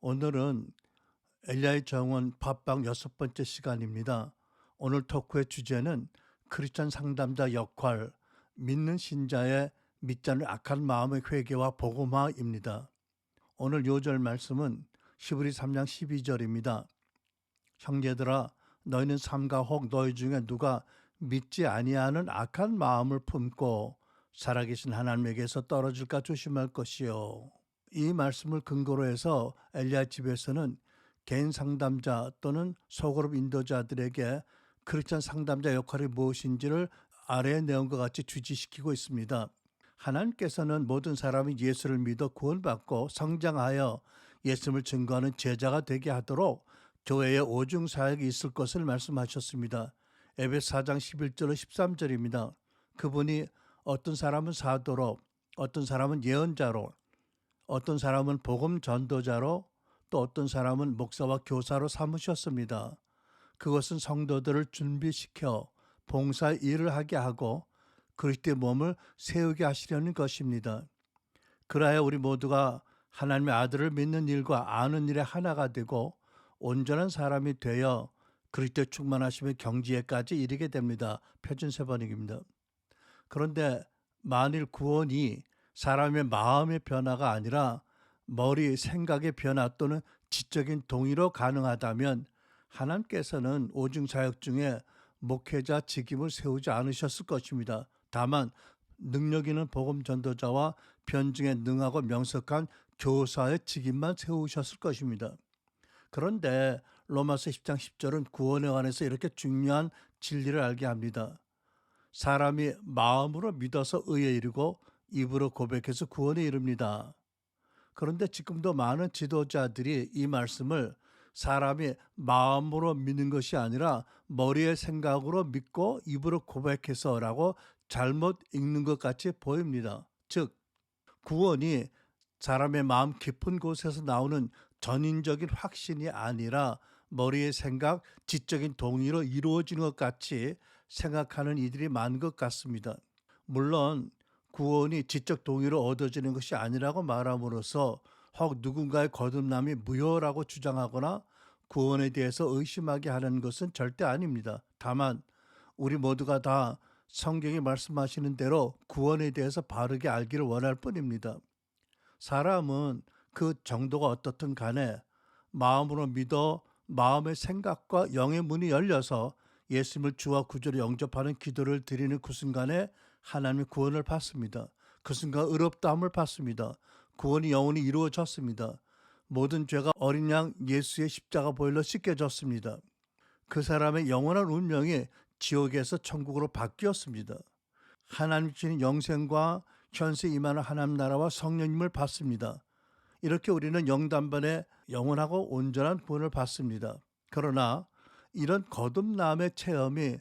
오늘은 엘리야의 정원 팟빵 6번째 시간입니다. 오늘 토크의 주제는 크리스천 상담자 역할, 믿는 신자의 믿지 않을 악한 마음의 회개와 복음화입니다. 오늘 요절 말씀은 히브리 3장 12절입니다. 형제들아 너희는 삼가 혹 너희 중에 누가 믿지 아니하는 악한 마음을 품고 살아계신 하나님에게서 떨어질까 조심할 것이요. 이 말씀을 근거로 해서 엘리야 집에서는 개인 상담자 또는 소그룹 인도자들에게 크리스천 상담자 역할이 무엇인지를 아래의 내용과 같이 주지시키고 있습니다. 하나님께서는 모든 사람이 예수를 믿어 구원받고 성장하여 예수를 증거하는 제자가 되게 하도록 교회에 오중 사역이 있을 것을 말씀하셨습니다. 에베소 4장 11절로 13절입니다. 그분이 어떤 사람은 사도로, 어떤 사람은 예언자로, 어떤 사람은 복음 전도자로, 또 어떤 사람은 목사와 교사로 삼으셨습니다. 그것은 성도들을 준비시켜 봉사 일을 하게 하고 그리스도의 몸을 세우게 하시려는 것입니다. 그래야 우리 모두가 하나님의 아들을 믿는 일과 아는 일에 하나가 되고 온전한 사람이 되어 그리스도의 충만하심의 경지에까지 이르게 됩니다. 표준 세번역입니다. 그런데 만일 구원이 사람의 마음의 변화가 아니라 머리, 생각의 변화 또는 지적인 동의로 가능하다면 하나님께서는 오중사역 중에 목회자 직임을 세우지 않으셨을 것입니다. 다만 능력 있는 복음 전도자와 변증에 능하고 명석한 교사의 직임만 세우셨을 것입니다. 그런데 로마서 10장 10절은 구원에 관해서 이렇게 중요한 진리를 알게 합니다. 사람이 마음으로 믿어서 의에 이르고 입으로 고백해서 구원에 이릅니다. 그런데 지금도 많은 지도자들이 이 말씀을 사람이 마음으로 믿는 것이 아니라 머리의 생각으로 믿고 입으로 고백해서라고 잘못 읽는 것 같이 보입니다. 즉 구원이 사람의 마음 깊은 곳에서 나오는 전인적인 확신이 아니라 머리의 생각, 지적인 동의로 이루어지는 것 같이 생각하는 이들이 많은 것 같습니다. 물론 구원이 지적 동의로 얻어지는 것이 아니라고 말함으로써 혹 누군가의 거듭남이 무효라고 주장하거나 구원에 대해서 의심하게 하는 것은 절대 아닙니다. 다만 우리 모두가 다 성경이 말씀하시는 대로 구원에 대해서 바르게 알기를 원할 뿐입니다. 사람은 그 정도가 어떻든 간에 마음으로 믿어 마음의 생각과 영의 문이 열려서 예수님을 주와 구주로 영접하는 기도를 드리는 그 순간에 하나님의 구원을 받습니다. 그 순간 의롭다함을 받습니다. 구원이 영원히 이루어졌습니다. 모든 죄가 어린 양 예수의 십자가 보혈로 씻겨졌습니다. 그 사람의 영원한 운명이 지옥에서 천국으로 바뀌었습니다. 하나님 주신 영생과 현세 임하는 하나님 나라와 성령님을 받습니다. 이렇게 우리는 영단반에 영원하고 온전한 구원을 받습니다. 그러나 이런 거듭남의 체험이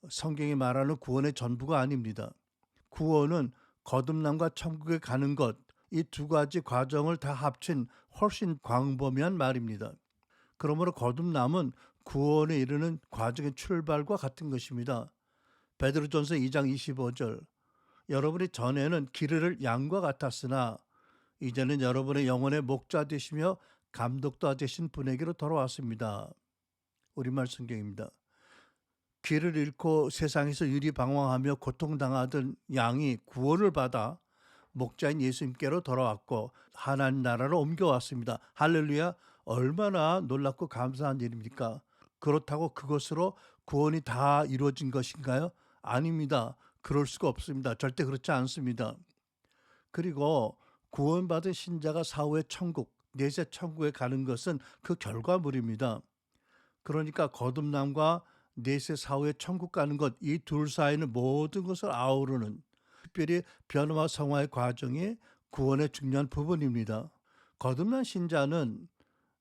성경이 말하는 구원의 전부가 아닙니다. 구원은 거듭남과 천국에 가는 것, 이 두 가지 과정을 다 합친 훨씬 광범위한 말입니다. 그러므로 거듭남은 구원에 이르는 과정의 출발과 같은 것입니다. 베드로전서 2장 25절 여러분이 전에는 기르를 양과 같았으나 이제는 여러분의 영혼의 목자 되시며 감독도 되신 분에게로 돌아왔습니다. 우리말 성경입니다. 길을 잃고 세상에서 유리방황하며 고통당하던 양이 구원을 받아 목자인 예수님께로 돌아왔고 하나님 나라로 옮겨왔습니다. 할렐루야, 얼마나 놀랍고 감사한 일입니까? 그렇다고 그것으로 구원이 다 이루어진 것인가요? 아닙니다. 그럴 수가 없습니다. 절대 그렇지 않습니다. 그리고 구원받은 신자가 사후에 천국, 내세 천국에 가는 것은 그 결과물입니다. 그러니까 거듭남과 내세 사후에 천국 가는 것, 이 둘 사이는 모든 것을 아우르는 특별히 변화와 성화의 과정이 구원의 중요한 부분입니다. 거듭난 신자는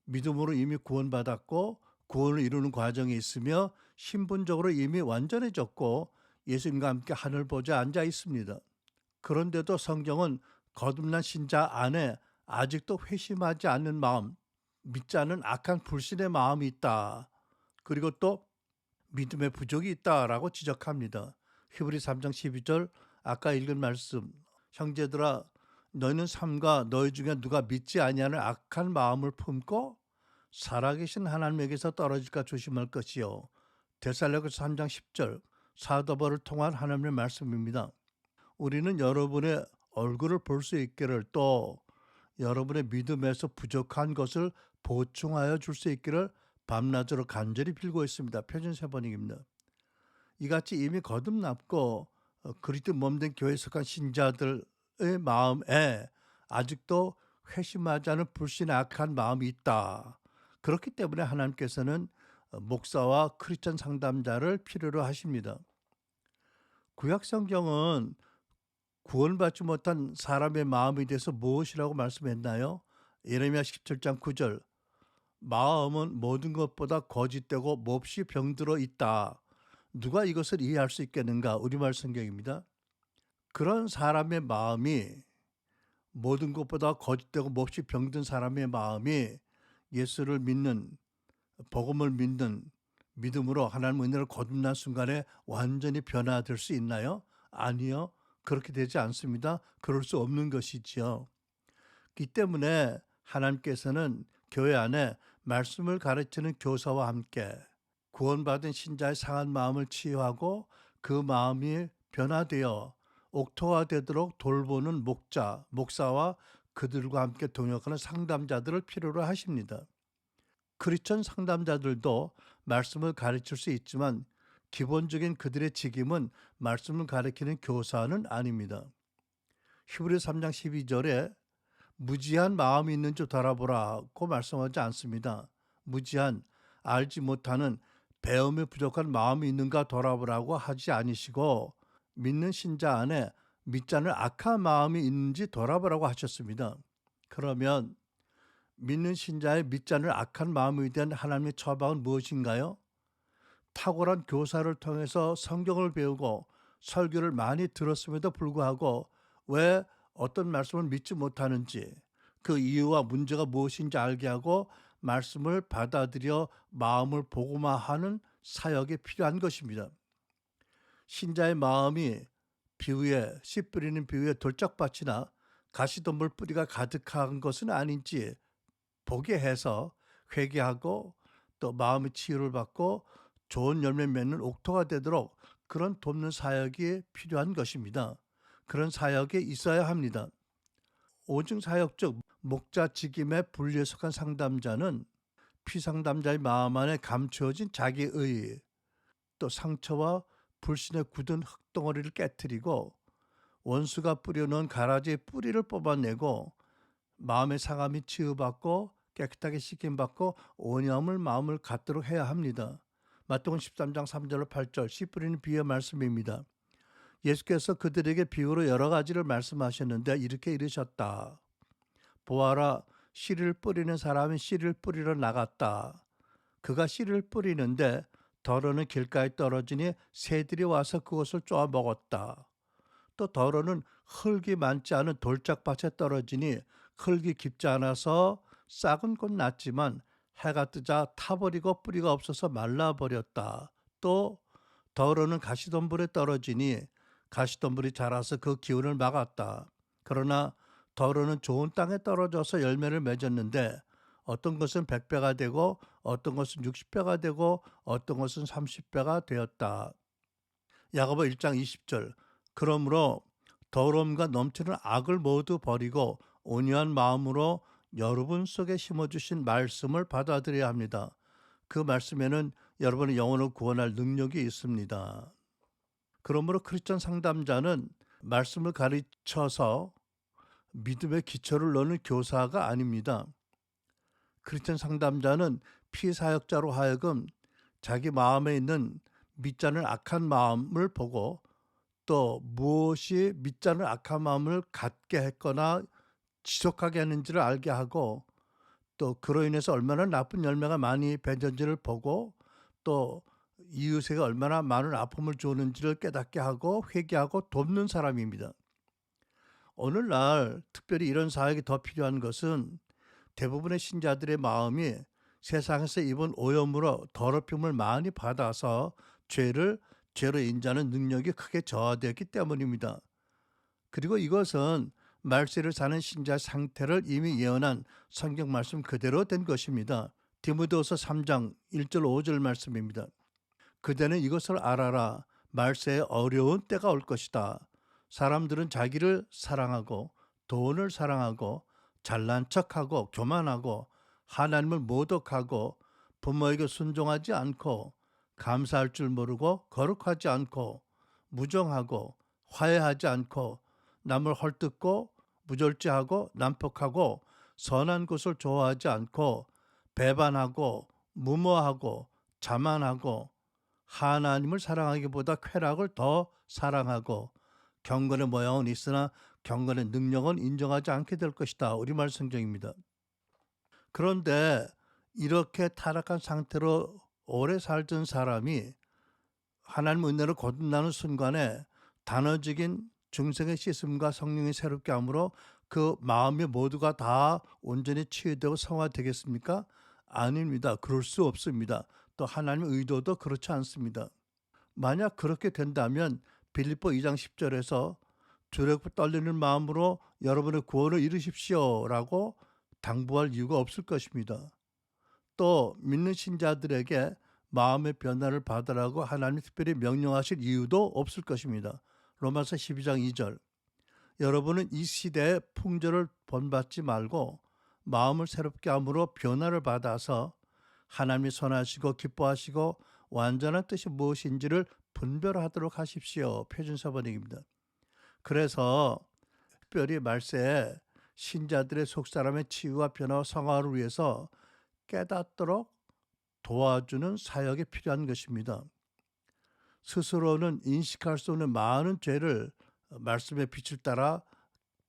믿음으로 이미 구원받았고 구원을 이루는 과정에 있으며 신분적으로 이미 완전해졌고 예수님과 함께 하늘 보좌에 앉아 있습니다. 그런데도 성경은 거듭난 신자 안에 아직도 회심하지 않는 마음, 믿지 않는 악한 불신의 마음이 있다. 그리고 또 믿음의 부족이 있다라고 지적합니다. 히브리 3장 12절 아까 읽은 말씀, 형제들아 너희는 삼가 너희 중에 누가 믿지 아니하는 악한 마음을 품고 살아계신 하나님에게서 떨어질까 조심할 것이요. 데살로니가서 3장 10절 사도 바울을 통한 하나님의 말씀입니다. 우리는 여러분의 얼굴을 볼 수 있기를, 또 여러분의 믿음에서 부족한 것을 보충하여 줄 수 있기를 밤낮으로 간절히 빌고 있습니다. 표준 세번역입니다. 이같이 이미 거듭났고 그리스도 몸된 교회에 속한 신자들의 마음에 아직도 회심하지 않은 불신의 악한 마음이 있다. 그렇기 때문에 하나님께서는 목사와 크리스천 상담자를 필요로 하십니다. 구약 성경은 구원받지 못한 사람의 마음에 대해서 무엇이라고 말씀했나요? 예레미야 17장 9절 마음은 모든 것보다 거짓되고 몹시 병들어 있다. 누가 이것을 이해할 수 있겠는가? 우리말 성경입니다. 그런 사람의 마음이, 모든 것보다 거짓되고 몹시 병든 사람의 마음이 예수를 믿는, 복음을 믿는 믿음으로 하나님 은혜를 거듭난 순간에 완전히 변화될 수 있나요? 아니요. 그렇게 되지 않습니다. 그럴 수 없는 것이지요. 이 때문에 하나님께서는 교회 안에 말씀을 가르치는 교사와 함께 구원받은 신자의 상한 마음을 치유하고 그 마음이 변화되어 옥토화되도록 돌보는 목사와 그들과 함께 동역하는 상담자들을 필요로 하십니다. 크리스천 상담자들도 말씀을 가르칠 수 있지만 기본적인 그들의 직임은 말씀을 가르치는 교사는 아닙니다. 히브리 3장 12절에 무지한 마음이 있는 줄 돌아보라고 말씀하지 않습니다. 무지한, 알지 못하는 배움이 부족한 마음이 있는가 돌아보라고 하지 아니시고 믿는 신자 안에 믿지 않을 악한 마음이 있는지 돌아보라고 하셨습니다. 그러면 믿는 신자의 믿지 않을 악한 마음에 대한 하나님의 처방은 무엇인가요? 탁월한 교사를 통해서 성경을 배우고 설교를 많이 들었음에도 불구하고 왜 어떤 말씀을 믿지 못하는지, 그 이유와 문제가 무엇인지 알게 하고 말씀을 받아들여 마음을 복음화하는 사역이 필요한 것입니다. 신자의 마음이 비유에, 씨 뿌리는 비유에 돌짝밭이나 가시덤불 뿌리가 가득한 것은 아닌지 보게 해서 회개하고 또 마음의 치유를 받고 좋은 열매 맺는 옥토가 되도록 그런 돕는 사역이 필요한 것입니다. 그런 사역이 있어야 합니다. 오중 사역 즉 목자 직임에 분리에 속한 상담자는 피상담자의 마음 안에 감추어진 자기의, 또 상처와 불신에 굳은 흙덩어리를 깨트리고 원수가 뿌려놓은 가라지의 뿌리를 뽑아내고 마음의 상함이 치유받고 깨끗하게 씻김받고 온유함을 마음을 갖도록 해야 합니다. 마태복음 13장 3절로 8절 씨 뿌리는 비유의 말씀입니다. 예수께서 그들에게 비유로 여러 가지를 말씀하셨는데 이렇게 이르셨다. 보아라, 씨를 뿌리는 사람이 씨를 뿌리러 나갔다. 그가 씨를 뿌리는데 더러는 길가에 떨어지니 새들이 와서 그것을 쪼아 먹었다. 또 더러는 흙이 많지 않은 돌짝밭에 떨어지니 흙이 깊지 않아서 싹은 곧 났지만 해가 뜨자 타버리고 뿌리가 없어서 말라버렸다. 또 더러는 가시덤불에 떨어지니 가시덤불이 자라서 그 기운을 막았다. 그러나 더러는 좋은 땅에 떨어져서 열매를 맺었는데 어떤 것은 100배가 되고 어떤 것은 60배가 되고 어떤 것은 30배가 되었다. 야고보 1장 20절 그러므로 더러움과 넘치는 악을 모두 버리고 온유한 마음으로 여러분 속에 심어주신 말씀을 받아들여야 합니다. 그 말씀에는 여러분의 영혼을 구원할 능력이 있습니다. 그러므로 크리스천 상담자는 말씀을 가르쳐서 믿음의 기초를 넣는 교사가 아닙니다. 크리스천 상담자는 피사역자로 하여금 자기 마음에 있는 믿지 않을 악한 마음을 보고 또 무엇이 믿지 않을 악한 마음을 갖게 했거나 지속하게 하는지를 알게 하고 또 그로 인해서 얼마나 나쁜 열매가 많이 맺은지를 보고 또 이웃에게 얼마나 많은 아픔을 주는지를 깨닫게 하고 회개하고 돕는 사람입니다. 오늘날 특별히 이런 사역이 더 필요한 것은 대부분의 신자들의 마음이 세상에서 입은 오염으로 더럽힘을 많이 받아서 죄로 인지하는 능력이 크게 저하되었기 때문입니다. 그리고 이것은 말세를 사는 신자의 상태를 이미 예언한 성경 말씀 그대로 된 것입니다. 디모데후서 3장 1절 5절 말씀입니다. 그대는 이것을 알아라. 말세에 어려운 때가 올 것이다. 사람들은 자기를 사랑하고 돈을 사랑하고 잘난 척하고 교만하고 하나님을 모독하고 부모에게 순종하지 않고 감사할 줄 모르고 거룩하지 않고 무정하고 화해하지 않고 남을 헐뜯고 무절제하고 난폭하고 선한 것을 좋아하지 않고 배반하고 무모하고 자만하고 하나님을 사랑하기보다 쾌락을 더 사랑하고 경건의 모양은 있으나 경건의 능력은 인정하지 않게 될 것이다. 우리말 성경입니다. 그런데 이렇게 타락한 상태로 오래 살던 사람이 하나님 은혜를 거듭나는 순간에 단어적인 중생의 씻음과 성령이 새롭게 함으로 그 마음이 모두가 다 온전히 치유되고 성화되겠습니까? 아닙니다. 그럴 수 없습니다. 또 하나님의 의도도 그렇지 않습니다. 만약 그렇게 된다면 빌립보 2장 10절에서 두렵고 떨리는 마음으로 여러분의 구원을 이루십시오라고 당부할 이유가 없을 것입니다. 또 믿는 신자들에게 마음의 변화를 받으라고 하나님이 특별히 명령하실 이유도 없을 것입니다. 로마서 12장 2절 여러분은 이 시대의 풍조를 본받지 말고 마음을 새롭게 함으로 변화를 받아서 하나님이 선하시고 기뻐하시고 완전한 뜻이 무엇인지를 분별하도록 하십시오. 표준사 번역입니다. 그래서 특별히 말세에 신자들의 속사람의 치유와 변화와 성화를 위해서 깨닫도록 도와주는 사역이 필요한 것입니다. 스스로는 인식할 수 없는 많은 죄를 말씀의 빛을 따라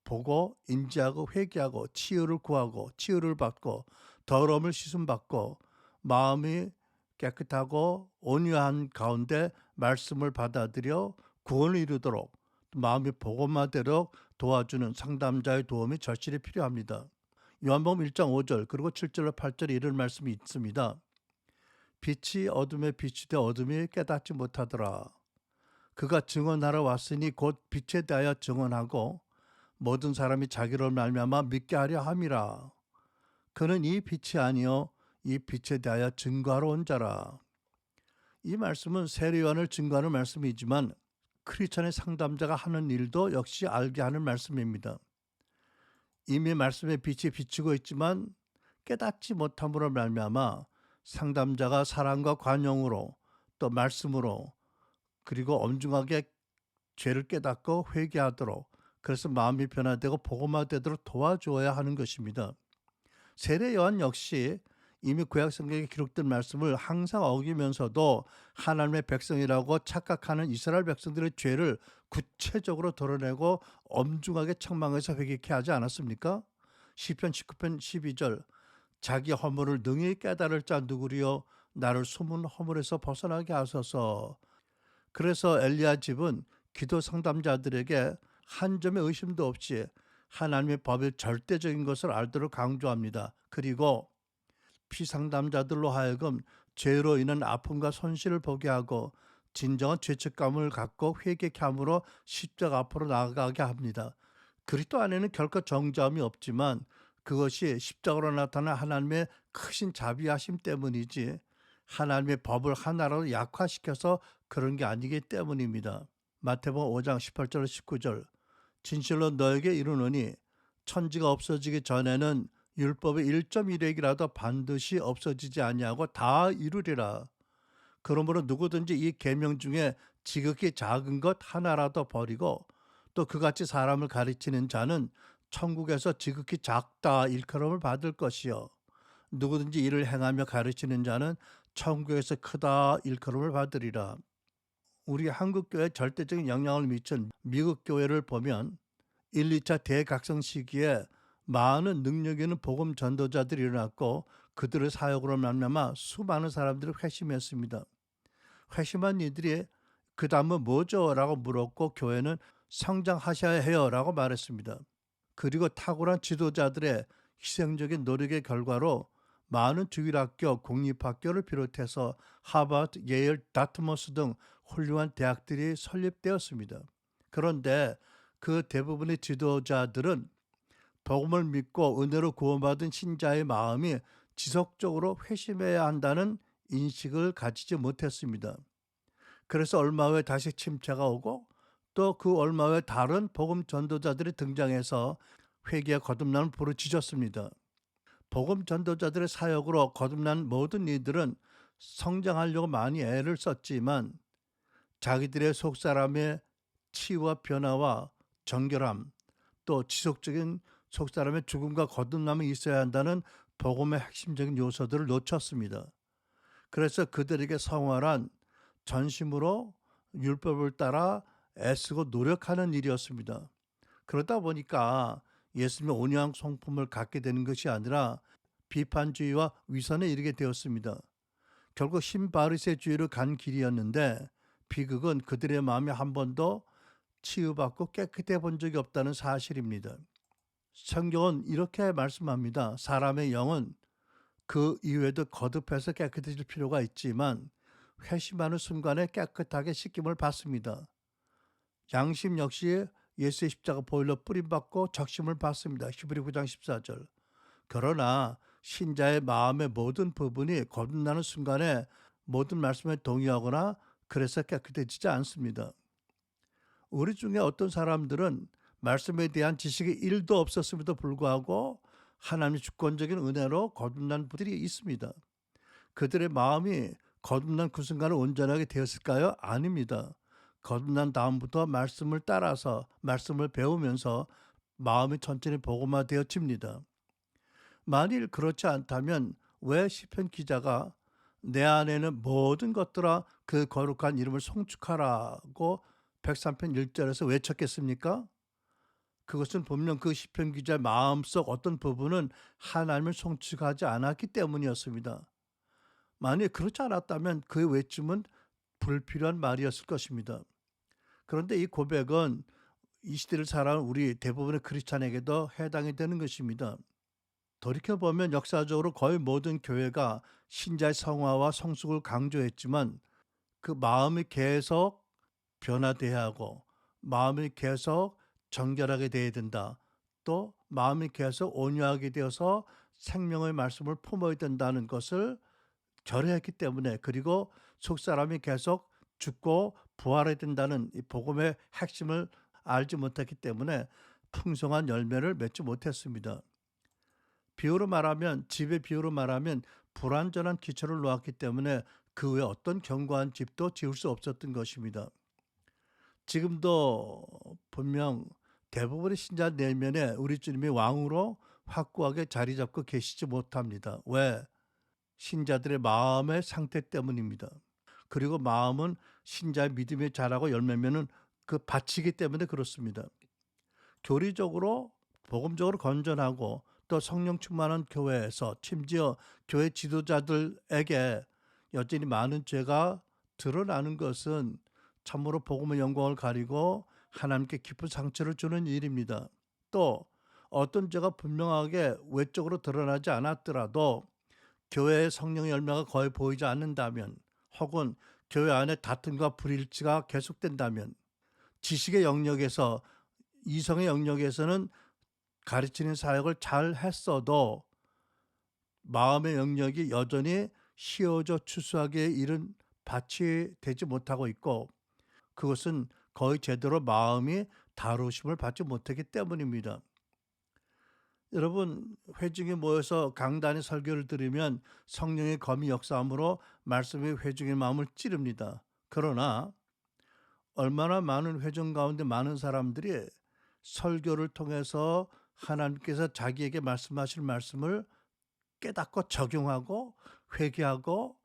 보고 인지하고 회개하고 치유를 구하고 치유를 받고 더러움을 씻음받고 마음이 깨끗하고 온유한 가운데 말씀을 받아들여 구원을 이루도록 마음이 복음화되도록 도와주는 상담자의 도움이 절실히 필요합니다. 요한복음 1장 5절 그리고 7절로 8절에 이런 말씀이 있습니다. 빛이 어둠에 비추되 어둠이 깨닫지 못하더라. 그가 증언하러 왔으니 곧 빛에 대하여 증언하고 모든 사람이 자기로 말미암아 믿게 하려 함이라. 그는 이 빛이 아니요 이 빛에 대하여 증거하러 온 자라. 이 말씀은 세례요한을 증거하는 말씀이지만 크리스천의 상담자가 하는 일도 역시 알게 하는 말씀입니다. 이미 말씀의 빛이 비추고 있지만 깨닫지 못함으로 말미암아 상담자가 사랑과 관용으로 또 말씀으로 그리고 엄중하게 죄를 깨닫고 회개하도록 그래서 마음이 변화되고 복음화되도록 도와주어야 하는 것입니다. 세례 요한 역시 이미 구약 성경에 기록된 말씀을 항상 어기면서도 하나님의 백성이라고 착각하는 이스라엘 백성들의 죄를 구체적으로 드러내고 엄중하게 책망해서 회개케 하지 않았습니까? 시편 19편 12절 자기 허물을 능히 깨달을 자 누구리요 나를 숨은 허물에서 벗어나게 하소서. 그래서 엘리야 집은 기도 상담자들에게 한 점의 의심도 없이 하나님의 법의 절대적인 것을 알도록 강조합니다. 그리고 피상담자들로 하여금 죄로 인한 아픔과 손실을 보게 하고 진정한 죄책감을 갖고 회개케 함으로 십자가 앞으로 나아가게 합니다. 그리스도 안에는 결코 정죄함이 없지만 그것이 십자가로 나타난 하나님의 크신 자비하심 때문이지 하나님의 법을 하나라도 약화시켜서 그런 게 아니기 때문입니다. 마태복음 5장 18절 19절 진실로 너에게 이르노니 천지가 없어지기 전에는 율법의 1.1획이라도 반드시 없어지지 아니하고 다 이루리라. 그러므로 누구든지 이 계명 중에 지극히 작은 것 하나라도 버리고 또 그같이 사람을 가르치는 자는 천국에서 지극히 작다 일컬음을 받을 것이요 누구든지 이를 행하며 가르치는 자는 천국에서 크다 일컬음을 받으리라. 우리 한국교회에 절대적인 영향을 미친 미국 교회를 보면 1, 2차 대각성 시기에 많은 능력 있는 복음 전도자들이 일어났고 그들의 사역으로 말미암아 수많은 사람들이 회심했습니다. 회심한 이들이 그 다음은 뭐죠? 라고 물었고 교회는 성장하셔야 해요 라고 말했습니다. 그리고 탁월한 지도자들의 희생적인 노력의 결과로 많은 주일학교, 공립학교를 비롯해서 하버드, 예일, 다트머스 등 훌륭한 대학들이 설립되었습니다. 그런데 그 대부분의 지도자들은 복음을 믿고 은혜로 구원받은 신자의 마음이 지속적으로 회심해야 한다는 인식을 가지지 못했습니다. 그래서 얼마 후에 다시 침체가 오고 또 그 얼마 후에 다른 복음 전도자들이 등장해서 회개에 거듭남을 부르짖었습니다. 복음 전도자들의 사역으로 거듭난 모든 이들은 성장하려고 많이 애를 썼지만 자기들의 속사람의 치유와 변화와 정결함, 또 지속적인 속사람의 죽음과 거듭남이 있어야 한다는 복음의 핵심적인 요소들을 놓쳤습니다. 그래서 그들에게 성화란 전심으로 율법을 따라 애쓰고 노력하는 일이었습니다. 그러다 보니까 예수님의 온유한 성품을 갖게 되는 것이 아니라 비판주의와 위선에 이르게 되었습니다. 결국 신바리새주의로 간 길이었는데 비극은 그들의 마음이 한 번도 치유받고 깨끗해 본 적이 없다는 사실입니다. 성경은 이렇게 말씀합니다. 사람의 영은 그 이후에도 거듭해서 깨끗해질 필요가 있지만 회심하는 순간에 깨끗하게 씻김을 받습니다. 양심 역시 예수의 십자가 보혈로 뿌림받고 적심을 받습니다. 히브리 9장 14절. 그러나 신자의 마음의 모든 부분이 거듭나는 순간에 모든 말씀에 동의하거나 그래서 깨끗해지지 않습니다. 우리 중에 어떤 사람들은 말씀에 대한 지식이 1도 없었음에도 불구하고 하나님의 주권적인 은혜로 거듭난 분들이 있습니다. 그들의 마음이 거듭난 그 순간에 온전하게 되었을까요? 아닙니다. 거듭난 다음부터 말씀을 따라서 말씀을 배우면서 마음이 천천히 복음화되어집니다. 만일 그렇지 않다면 왜 시편 기자가 내 안에는 모든 것들아 그 거룩한 이름을 송축하라고 103편 1절에서 외쳤겠습니까? 그것은 분명 그 시편 기자의 마음속 어떤 부분은 하나님을 송축하지 않았기 때문이었습니다. 만약 그렇지 않았다면 그 외침은 불필요한 말이었을 것입니다. 그런데 이 고백은 이 시대를 살아온 우리 대부분의 크리스찬에게도 해당이 되는 것입니다. 돌이켜보면 역사적으로 거의 모든 교회가 신자의 성화와 성숙을 강조했지만 그 마음이 계속 변화돼야 하고 마음이 계속 정결하게 돼야 된다. 또 마음이 계속 온유하게 되어서 생명의 말씀을 품어야 된다는 것을 결의했기 때문에 그리고 속사람이 계속 죽고 부활해야 된다는 이 복음의 핵심을 알지 못했기 때문에 풍성한 열매를 맺지 못했습니다. 비유로 말하면 집의 비유로 말하면 불완전한 기초를 놓았기 때문에 그 외 어떤 견고한 집도 지을 수 없었던 것입니다. 지금도 분명 대부분의 신자 내면에 우리 주님이 왕으로 확고하게 자리 잡고 계시지 못합니다. 왜? 신자들의 마음의 상태 때문입니다. 그리고 마음은 신자의 믿음이 자라고 열매면은 그 밭이기 때문에 그렇습니다. 교리적으로 복음적으로 건전하고 또 성령 충만한 교회에서 심지어 교회 지도자들에게 여전히 많은 죄가 드러나는 것은 참으로 복음의 영광을 가리고 하나님께 깊은 상처를 주는 일입니다. 또 어떤 죄가 분명하게 외적으로 드러나지 않았더라도 교회의 성령의 열매가 거의 보이지 않는다면 혹은 교회 안에 다툼과 불일치가 계속된다면 지식의 영역에서 이성의 영역에서는 가르치는 사역을 잘 했어도 마음의 영역이 여전히 휘어져 추수하기에 이른 밭이 되지 못하고 있고 그것은 거의 제대로 마음이 다루심을 받지 못하기 때문입니다. 여러분 회중이 모여서 강단의 설교를 들으면 성령의 검이 역사함으로 말씀이 회중의 마음을 찌릅니다. 그러나 얼마나 많은 회중 가운데 많은 사람들이 설교를 통해서 하나님께서 자기에게 말씀하실 말씀을 깨닫고 적용하고 회개하고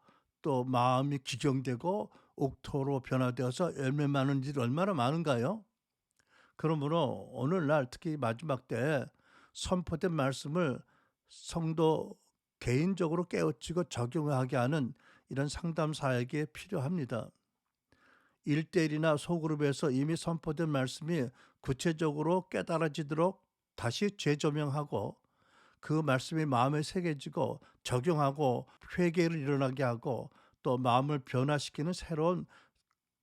또 마음이 기경되고 옥토로 변화되어서 열매 많은 일이 얼마나 많은가요? 그러므로 오늘날 특히 마지막 때에 선포된 말씀을 성도 개인적으로 깨우치고 적용하게 하는 이런 상담 사역이 필요합니다. 1대1이나 소그룹에서 이미 선포된 말씀이 구체적으로 깨달아지도록 다시 재조명하고 그 말씀이 마음에 새겨지고 적용하고 회개를 일어나게 하고 또 마음을 변화시키는 새로운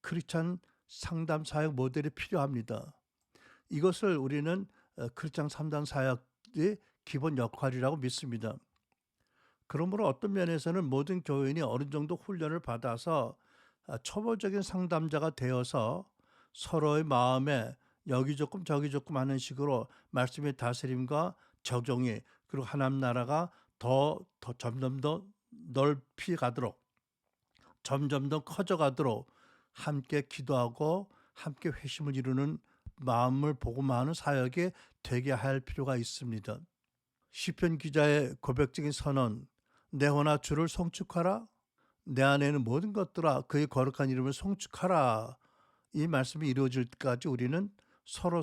크리스찬 상담 사역 모델이 필요합니다. 이것을 우리는 크리스찬 3단 사역의 기본 역할이라고 믿습니다. 그러므로 어떤 면에서는 모든 교인이 어느 정도 훈련을 받아서 초보적인 상담자가 되어서 서로의 마음에 여기 조금 저기 조금 하는 식으로 말씀의 다스림과 적용이, 그리고 하나님 나라가 더 점점 더 넓히 가도록, 점점 더 커져가도록 함께 기도하고 함께 회심을 이루는 마음을 복음화하는 사역에 되게 할 필요가 있습니다. 시편 기자의 고백적인 선언, 내 혼아 주를 송축하라, 내 안에는 모든 것들아 그의 거룩한 이름을 송축하라, 이 말씀이 이루어질 때까지 우리는 서로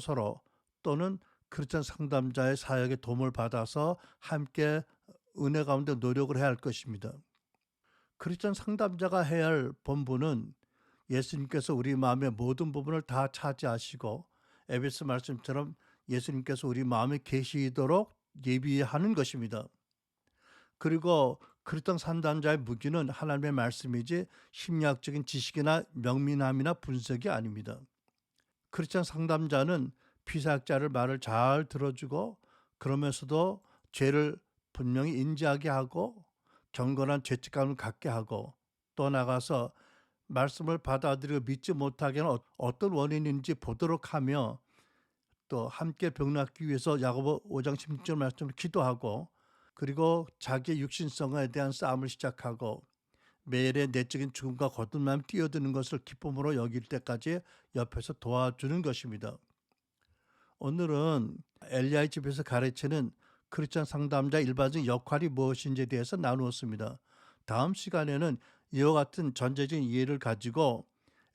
또는 크리스찬 상담자의 사역에 도움을 받아서 함께 은혜 가운데 노력을 해야 할 것입니다. 크리스찬 상담자가 해야 할 본분은 예수님께서 우리 마음의 모든 부분을 다 차지하시고 에베소 말씀처럼 예수님께서 우리 마음에 계시도록 예비하는 것입니다. 그리고 크리스찬 상담자의 무기는 하나님의 말씀이지 심리학적인 지식이나 명민함이나 분석이 아닙니다. 크리스찬 상담자는 피사약자를 말을 잘 들어주고 그러면서도 죄를 분명히 인지하게 하고 경건한 죄책감을 갖게 하고 또 나가서 말씀을 받아들이고 믿지 못하게 하는 어떤 원인인지 보도록 하며 또 함께 병낫기 위해서 야고보 5장 16절 말씀을 기도하고 그리고 자기의 육신성에 대한 싸움을 시작하고 매일의 내적인 죽음과 거듭남이 뛰어드는 것을 기쁨으로 여길 때까지 옆에서 도와주는 것입니다. 오늘은 엘리야의 집에서 가르치는 크리스찬 상담자 일반적인 역할이 무엇인지에 대해서 나누었습니다. 다음 시간에는 이와 같은 전제적인 이해를 가지고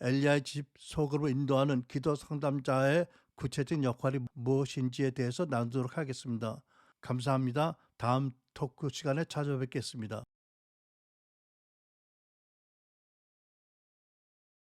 엘리야의 집 속으로 인도하는 기도 상담자의 구체적인 역할이 무엇인지에 대해서 나누도록 하겠습니다. 감사합니다. 다음 토크 시간에 찾아뵙겠습니다.